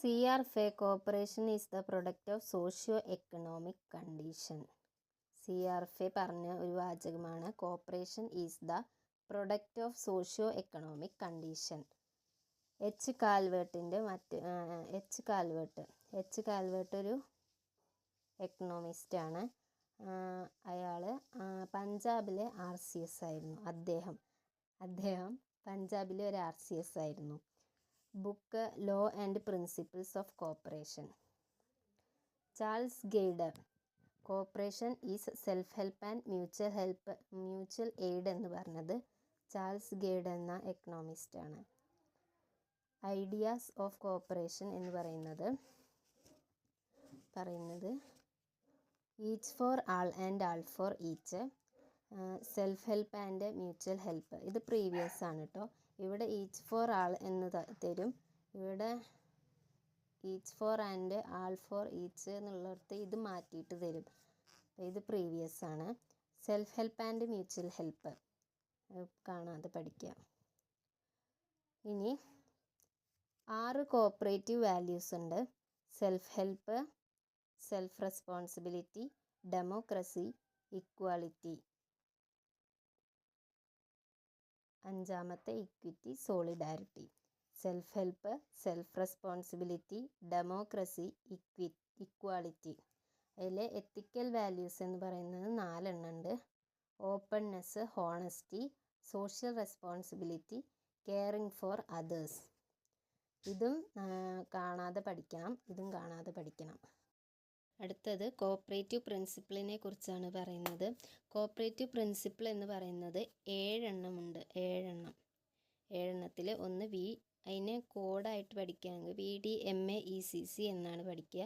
CRFA cooperation is the product of socio-economic condition. CRFA പറഞ്ഞ ഒരു വാചകമാണ് cooperation is the product of socio economic condition. H Calvert ഒരു എക്കണോമിസ്റ്റാണ്. അയാൾ പഞ്ചാബിലെ RCS ആയിരുന്നു. അദ്ദേഹം പഞ്ചാബിലെ ഒരു RCS ആയിരുന്നു. Book law and principles of cooperation. Charles ഗെയ്ഡർ cooperation is self help and mutual aid എന്ന് പറഞ്ഞത് ചാൾസ് ഗെയ്ഡർ എന്ന എക്കണോമിസ്റ്റാണ്. ഐഡിയാസ് ഓഫ് കോപ്പറേഷൻ എന്ന് പറയുന്നത് each for all and all for each, self help and mutual help. ഇത് previous ആണ് കേട്ടോ. ഇവിടെ ഈച്ച് ഫോർ ആൾ എന്ന് തരും. ഇവിടെ each for and all for each എന്നുള്ളിടത്ത് ഇത് മാറ്റിയിട്ട് തരും. ഇത് പ്രീവിയസ് ആണ്. Self help and mutual help കാണാതെ പഠിക്കാം. ഇനി 6 കോപ്പറേറ്റീവ് വാല്യൂസ് ഉണ്ട്. Self help, self responsibility, democracy, equality. 5ാമത്തെ equity, solidarity. Self help, self responsibility, democracy, equality. അതിൽ എത്തിക്കൽ വാല്യൂസ് എന്ന് പറയുന്നത് 4 ഉണ്ട്. Openness, honesty, social responsibility, caring for others. ഇതും കാണാതെ പഠിക്കണം. അടുത്തത് കോപ്പറേറ്റീവ് പ്രിൻസിപ്പിളിനെ കുറിച്ചാണ് പറയുന്നത്. കോപ്പറേറ്റീവ് പ്രിൻസിപ്പിൾ എന്ന് പറയുന്നത് 7 എണ്ണമുണ്ട്. 7 ഒന്ന് അതിനെ കോഡായിട്ട് പഠിക്കുകയാണെങ്കിൽ VDMAECC എന്നാണ് പഠിക്കുക.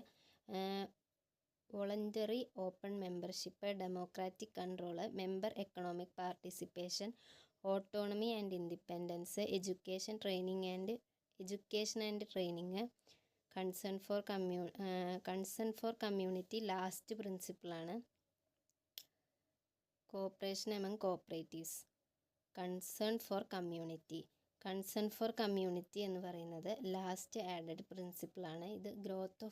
Voluntary open membership, democratic control, member economic participation, autonomy and independence, education and training, concern for community last പ്രിൻസിപ്പിളാണ്. Cooperation among cooperatives. Concern for community എന്ന് പറയുന്നത് ലാസ്റ്റ് ആഡഡ് പ്രിൻസിപ്പിളാണ്. ഇത് ഗ്രോത്ത്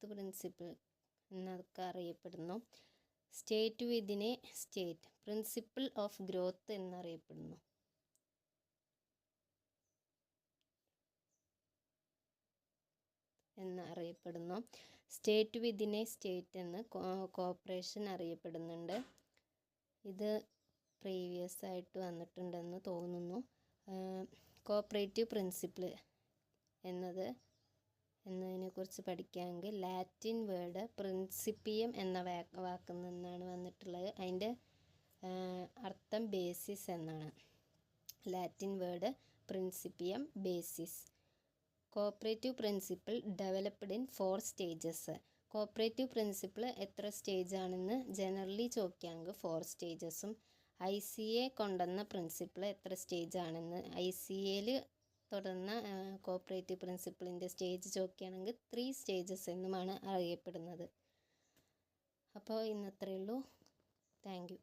പ്രിൻസിപ്പിൾ എന്നൊക്കെ അറിയപ്പെടുന്നു. State within state, principle of growth എന്നറിയപ്പെടുന്നു. State within state എന്ന് cooperation അറിയപ്പെടുന്നുണ്ട്. ഇത് പ്രീവിയസ് ആയിട്ട് വന്നിട്ടുണ്ടെന്ന് തോന്നുന്നു. കോപ്പറേറ്റീവ് പ്രിൻസിപ്പിൾ എന്നതിനെക്കുറിച്ച് പഠിക്കുകയാണെങ്കിൽ ലാറ്റിൻ വേർഡ് പ്രിൻസിപ്പിയം എന്ന വാക്കിൽ നിന്നാണ് വന്നിട്ടുള്ളത്. അതിൻ്റെ അർത്ഥം ബേസിസ് എന്നാണ്. Latin word principium, basis. Cooperative principle developed in 4 stages. Cooperative principle എത്ര സ്റ്റേജ് ആണെന്ന് ജനറലി ചോദിക്കുകയാണെങ്കിൽ 4 സ്റ്റേജസും, ICA കൊണ്ടുവന്ന പ്രിൻസിപ്പിൾ എത്ര സ്റ്റേജ് ആണെന്ന് ICAയിൽ തുടർന്ന കോപ്പറേറ്റീവ് പ്രിൻസിപ്പിളിൻ്റെ സ്റ്റേജ് ചോദിക്കുകയാണെങ്കിൽ 3 സ്റ്റേജസ് എന്നുമാണ് അറിയപ്പെടുന്നത്. അപ്പോൾ ഇന്നത്രയേ ഉള്ളൂ. Thank you.